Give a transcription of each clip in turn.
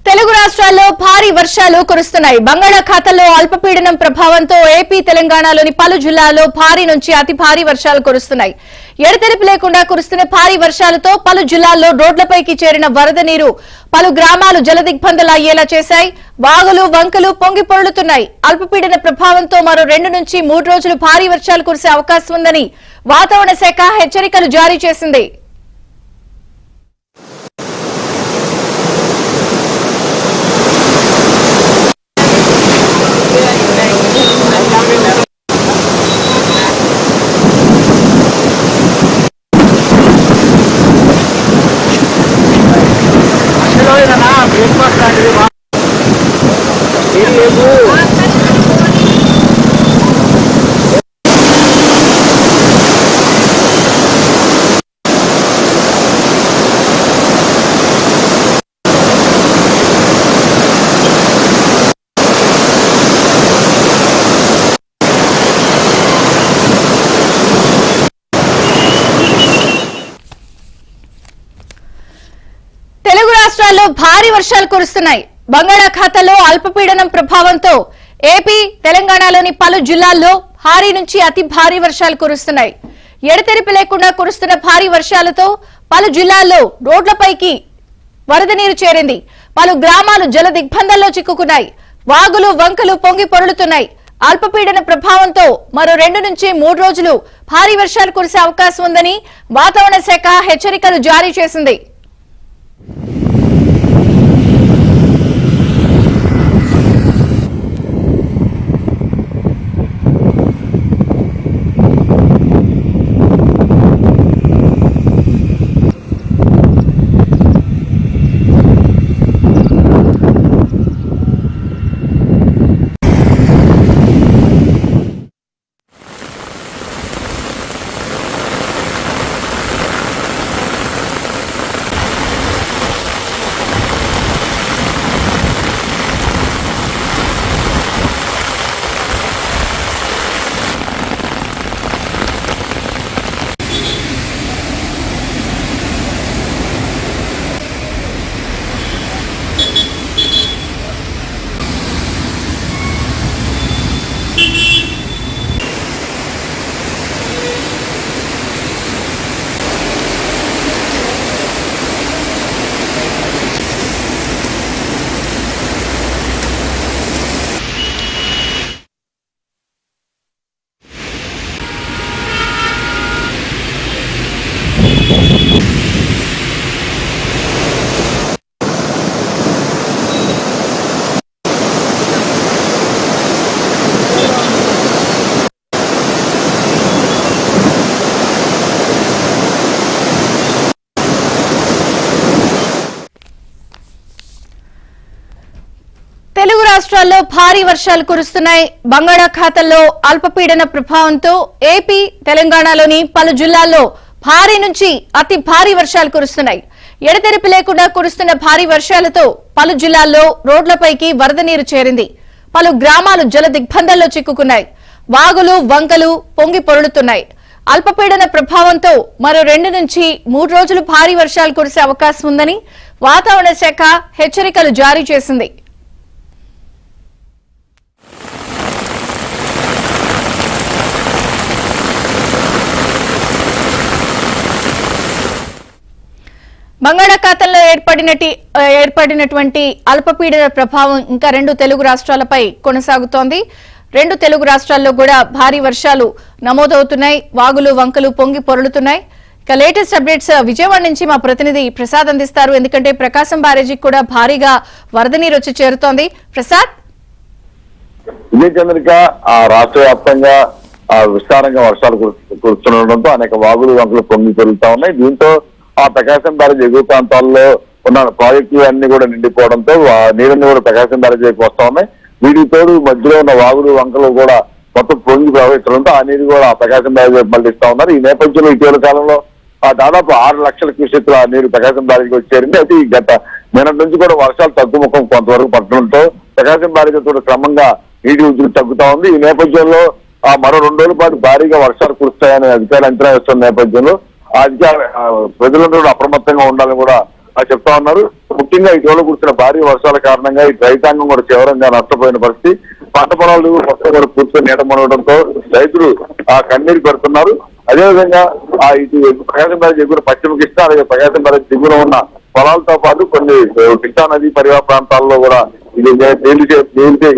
తెలుగు రాష్ట్రాల్లో భారీ వర్షాలు కురుస్తున్నాయి. బంగాళాఖాతంలో అల్పపీడనం ప్రభావంతో ఏపీ తెలంగాణలోని పలు జిల్లాల్లో భారీ నుంచి అతి భారీ వర్షాలు కురుస్తున్నాయి. ఎడతెరిపి లేకుండా కురుస్తున్న భారీ వర్షాలతో పలు జిల్లాల్లో రోడ్లపైకి చేరిన వరద నీరు పలు గ్రామాలు జలదిగ్బంధలయ్యేలా చేశాయి. వాగులు వంకలు పొంగి పొర్లుతున్నాయి. అల్పపీడన ప్రభావంతో మరో 2 నుంచి 3 రోజులు భారీ వర్షాలు కురిసే అవకాశం ఉందని వాతావరణ శాఖ హెచ్చరికలు జారీ చేసింది. తెలుగు రాష్ట్రాల్లో భారీ వర్షాలు కురుస్తున్నాయి. బంగాళాఖాతంలో అల్పపీడనం ప్రభావంతో ఏపీ తెలంగాణలోని పలు జిల్లాల్లో భారీ నుంచి అతి భారీ వర్షాలు కురుస్తున్నాయి. ఎడతెరిపి లేకుండా కురుస్తున్న భారీ వర్షాలతో పలు జిల్లాల్లో రోడ్లపైకి వరద నీరు చేరింది. పలు గ్రామాలు జల దిగ్బంధంలో చిక్కుకున్నాయి. వాగులు వంకలు పొంగి పొర్లుతున్నాయి. అల్పపీడన ప్రభావంతో మరో 2 నుంచి 3 రోజులు భారీ వర్షాలు కురిసే అవకాశం ఉందని వాతావరణ శాఖ హెచ్చరికలు జారీ చేసింది. తెలుగు రాష్ట్రాల్లో భారీ వర్షాలు కురుస్తున్నాయి. బంగాళాఖాతంలో అల్పపీడన ప్రభావంతో ఏపీ తెలంగాణలోని పలు జిల్లాల్లో భారీ నుంచి అతి భారీ వర్షాలు కురుస్తున్నాయి. ఎడతెరిపి లేకుండా కురుస్తున్న భారీ వర్షాలతో పలు జిల్లాల్లో రోడ్లపైకి వరద నీరు చేరింది. పలు గ్రామాలు జల దిగ్బంధంలో చిక్కుకున్నాయి. వాగులు వంకలు పొంగి పొర్లుతున్నాయి. అల్పపీడన ప్రభావంతో మరో 2 నుంచి 3 రోజులు భారీ వర్షాలు కురిసే అవకాశం ఉందని వాతావరణ శాఖ హెచ్చరికలు జారీ చేసింది. బంగాళాఖాతంలో ఏర్పడినటువంటి అల్పపీడన ప్రభావం ఇంకా 2 తెలుగు రాష్ట్రాలపై కొనసాగుతోంది. 2 తెలుగు రాష్ట్రాల్లో కూడా భారీ వర్షాలు నమోదవుతున్నాయి. వాగులు వంకలు పొంగి పొర్లుతున్నాయి. ఇక లేటెస్ట్ అప్డేట్స్ విజయవాడ నుంచి మా ప్రతినిధి ప్రసాద్ అందిస్తారు. ఎందుకంటే ప్రకాశం బ్యారేజీకి కూడా భారీగా వరద నీరు వచ్చి చేరుతోంది. ప్రసాద్, ఇదే చంద్రిక రాష్ట్ర వ్యాప్తంగా విస్తారంగా వర్షాలు కురుస్తుండటంతో అనేక వాగులు వంకలు పొంగి పెరుగుతా ఉన్నాయి. దీంతో ఆ ప్రకాశం బ్యారేజ్ ఎగువ ప్రాంతాల్లో ఉన్న ప్రాజెక్టులు అన్ని కూడా నిండిపోవడంతో నీళ్ళని కూడా ప్రకాశం బ్యారేజీకి వస్తా ఉన్నాయి. వీటికి తోడు మధ్యలో ఉన్న వాగులు వంకలు కూడా మొత్తం పొంగి ప్రవహించడంతో ఆ నీరు కూడా ప్రకాశం బ్యారేజ్ మళ్ళిస్తా ఉన్నారు. ఈ నేపథ్యంలో ఇటీవల కాలంలో దాదాపు 6 లక్షల క్యూసెక్ల నీరు ప్రకాశం బ్యారేజీకి వచ్చేరింది. అయితే ఈ గత నిన్నటి నుంచి కూడా వర్షాలు తగ్గుముఖం కొంతవరకు పట్టడంతో ప్రకాశం బ్యారేజీ కూడా క్రమంగా నీటి ఉధృతి తగ్గుతా ఉంది. ఈ నేపథ్యంలో మరో 2 రోజుల పాటు భారీగా వర్షాలు కురుస్తాయని అధికారులు అంచనా వేస్తున్న నేపథ్యంలో ప్రజలందరూ అప్రమత్తంగా ఉండాలని కూడా చెప్తా ఉన్నారు. ముఖ్యంగా ఇటీవల కురిసిన భారీ వర్షాల కారణంగా ఈ రైతాంగం కూడా తీవ్రంగా నష్టపోయిన పరిస్థితి. పంట పొలాలు మొత్తం కూడా పూర్తిగా నీట మునగడంతో రైతులు కన్నీరు పెడుతున్నారు. అదేవిధంగా ఇటు ప్రకాశం బ్యారేజ్ ఎగురు పశ్చిమ కృష్ణ, అలాగే ప్రకాశం బ్యారేజ్ దిగువన ఉన్న పొలాలతో పాటు కొన్ని కృష్ణా నదీ పరివాహ ప్రాంతాల్లో కూడా ఇది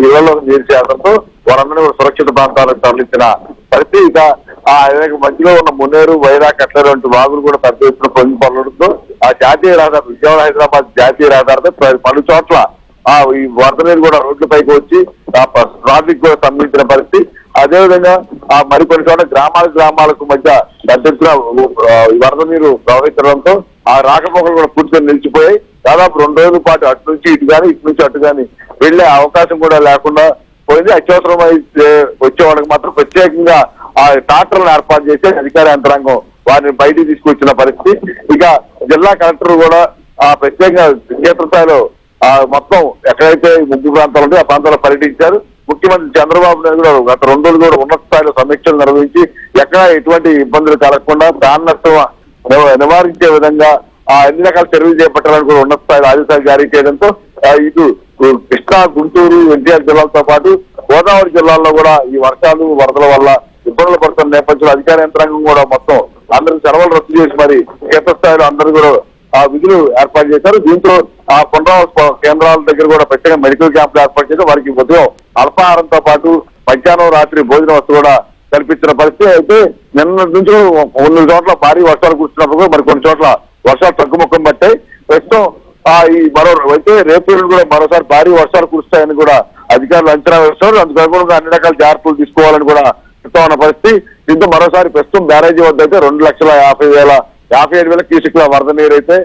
ఇళ్లలో నీరు చేరడంతో వారందరూ కూడా సురక్షిత ప్రాంతాలకు తరలించిన పరిస్థితి. ఇక మధ్యలో ఉన్న మున్నేరు, వైరా, కట్లేరు వంటి వాగులు కూడా పెద్ద ఎత్తున పొంగి పొరలడంతో ఆ జాతీయ రహదారి విజయవాడ హైదరాబాద్ జాతీయ రహదారితో పలు చోట్ల ఈ వరద నీరు కూడా రోడ్లపైకి వచ్చి ట్రాఫిక్ కూడా స్తంభించిన పరిస్థితి. అదేవిధంగా మరికొన్ని చోట్ల గ్రామాలకు మధ్య పెద్ద ఎత్తున వరద నీరు ప్రవహించడంతో ఆ రాకపోకలు కూడా పూర్తిగా నిలిచిపోయాయి. దాదాపు 2 రోజుల పాటు అటు నుంచి ఇటు కానీ ఇటు నుంచి అటు కానీ వెళ్లే అవకాశం కూడా లేకుండా పోయింది. అత్యవసరం అయితే వచ్చే వాళ్ళకి మాత్రం ప్రత్యేకంగా ఆ ట్రాక్టర్లను ఏర్పాటు చేసి అధికార యంత్రాంగం వారిని బయటికి తీసుకొచ్చిన పరిస్థితి. ఇక జిల్లా కలెక్టర్ కూడా ప్రత్యేకంగా క్షేత్రస్థాయిలో మొత్తం ఎక్కడైతే ముగ్గు ప్రాంతాలు ఉంటాయో ఆ ప్రాంతాల్లో పర్యటించారు. ముఖ్యమంత్రి చంద్రబాబు నాయుడు కూడా గత 2 రోజులు కూడా ఉన్నత స్థాయిలో సమీక్షలు నిర్వహించి ఎక్కడ ఎటువంటి ఇబ్బందులు కలగకుండా ప్రాణ నష్టం నివారించే విధంగా అన్ని రకాల చర్యలు చేపట్టాలని కూడా ఉన్నత స్థాయిలో ఆదేశాలు జారీ చేయడంతో ఇటు కృష్ణా, గుంటూరు, ఎన్టీఆర్ జిల్లాలతో పాటు గోదావరి జిల్లాల్లో కూడా ఈ వర్షాలు వరదల వల్ల ఇబ్బందులు పడుతున్న నేపథ్యంలో అధికార యంత్రాంగం కూడా మొత్తం అందరికి సెలవులు రద్దు చేసి మరి క్షేత్రస్థాయిలో అందరూ కూడా విధులు ఏర్పాటు చేశారు. దీంతో పునరావాస కేంద్రాల దగ్గర కూడా ప్రత్యేక మెడికల్ క్యాంపులు ఏర్పాటు చేసి వారికి ఉదయం అల్పాహారంతో పాటు మధ్యాహ్నం, రాత్రి భోజన వస్తు కూడా కల్పించిన పరిస్థితి. అయితే నిన్న నుంచి కొన్ని చోట్ల భారీ వర్షాలు కురిసినప్పుడు మరి కొన్ని చోట్ల వర్షాలు తగ్గుముఖం పట్టాయి. ప్రస్తుతం ఈ అయితే రేపు కూడా మరోసారి భారీ వర్షాలు కురుస్తాయని కూడా అధికారులు అంచనా వేస్తున్నారు. అందుకు అనుగుణంగా అన్ని రకాల జాగ్రత్తలు తీసుకోవాలని కూడా చెప్తా ఉన్న పరిస్థితి. దీంతో మరోసారి ప్రస్తుతం బ్యారేజీ వద్ద అయితే 2,57,000 క్యూసెక్ల వరద నీరు అయితే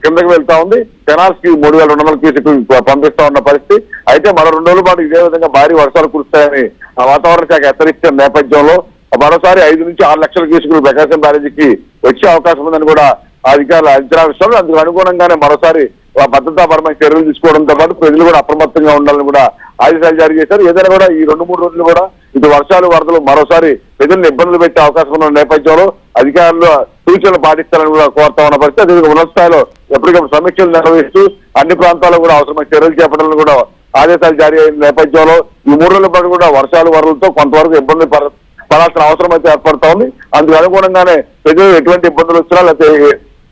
కిందకి వెళ్తా ఉంది. కెనాల్స్ కి 3,200 క్యూసెక్లు పంపిస్తా ఉన్న పరిస్థితి. అయితే మరో 2 రోజుల పాటు ఇదే విధంగా భారీ వర్షాలు కురుస్తాయని వాతావరణ శాఖ హెచ్చరించిన నేపథ్యంలో మరోసారి 5 నుంచి 6 లక్షల క్యూసెక్లు ప్రకాశం బ్యారేజీకి వచ్చే అవకాశం ఉందని కూడా అధికారులు అంచనా వేస్తున్నారు. అందుకు అనుగుణంగానే మరోసారి భద్రతాపరమైన చర్యలు తీసుకోవడంతో పాటు ప్రజలు కూడా అప్రమత్తంగా ఉండాలని కూడా ఆదేశాలు జారీ చేశారు. ఏదైనా కూడా ఈ 2-3 రోజులు కూడా ఇటు వర్షాలు వరదలు మరోసారి ప్రజలను ఇబ్బందులు పెట్టే అవకాశం ఉన్న నేపథ్యంలో అధికారులు సూచనలు పాటిస్తారని కూడా కోరుతా ఉన్న పరిస్థితి. అదే ఉన్నత స్థాయిలో ఎప్పటికప్పుడు సమీక్షలు నిర్వహిస్తూ అన్ని ప్రాంతాల్లో కూడా అవసరమైన చర్యలు చేపట్టాలని కూడా ఆదేశాలు జారీ అయిన నేపథ్యంలో ఈ 3 రోజుల పాటు కూడా వర్షాలు వరదలతో కొంతవరకు ఇబ్బంది పడాల్సిన అవసరం అయితే ఏర్పడతా ఉంది. అందుకు అనుగుణంగానే ప్రజలు ఎటువంటి ఇబ్బందులు వచ్చినా లేకపోతే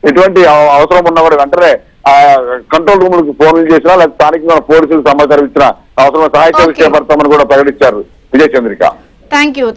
ఎటువంటి అవసరం ఉన్నా కూడా వెంటనే కంట్రోల్ రూమ్లకు ఫోన్లు చేసినా లేకపోతే స్థానికంగా పోలీసులకు సమాచారం ఇచ్చినా అవసరమైన సహాయ చర్యలు చేపడతామని కూడా ప్రకటించారు విజయ చంద్రిక. Thank you.